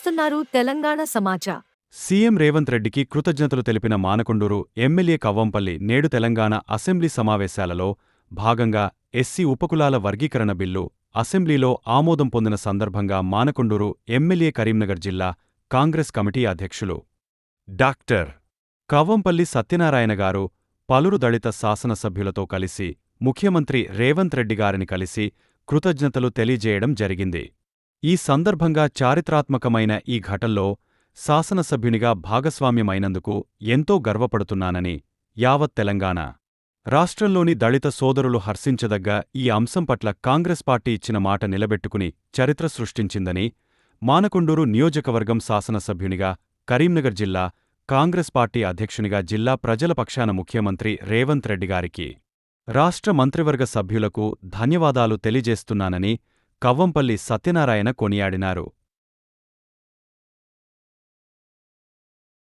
చూస్తున్నారు తెలంగాణ సమాచార్. సీఎం రేవంత్ రెడ్డికి కృతజ్ఞతలు తెలిపిన మానకొండూరు ఎమ్మెల్యే కవ్వంపల్లి నేడు తెలంగాణ అసెంబ్లీ సమావేశాలలో భాగంగా ఎస్సీ ఉపకులాల వర్గీకరణ బిల్లు అసెంబ్లీలో ఆమోదం పొందిన సందర్భంగా మానకొండూరు ఎమ్మెల్యే కరీంనగర్ జిల్లా కాంగ్రెస్ కమిటీ అధ్యక్షులు డాక్టర్ కవ్వంపల్లి సత్యనారాయణ గారు పలువురు దళిత శాసనసభ్యులతో కలిసి ముఖ్యమంత్రి రేవంత్ రెడ్డి గారిని కలిసి కృతజ్ఞతలు తెలియజేయడం జరిగింది. ఈ సందర్భంగా చారిత్రాత్మకమైన ఈ ఘటనలో శాసనసభ్యునిగా భాగస్వామ్యమైనందుకు ఎంతో గర్వపడుతున్నానని, యావత్ తెలంగాణ రాష్ట్రంలోని దళిత సోదరులు హర్షించదగ్గ ఈ అంశం పట్ల కాంగ్రెస్ పార్టీ ఇచ్చిన మాట నిలబెట్టుకుని చరిత్ర సృష్టించిందని, మానకొండూరు నియోజకవర్గం శాసనసభ్యునిగా, కరీంనగర్ జిల్లా కాంగ్రెస్ పార్టీ అధ్యక్షునిగా జిల్లా ప్రజల పక్షాన ముఖ్యమంత్రి రేవంత్ రెడ్డి గారికి, రాష్ట్ర మంత్రివర్గ సభ్యులకు ధన్యవాదాలు తెలియజేస్తున్నానని కవ్వంపల్లి సత్యనారాయణ కొనియాడినారు.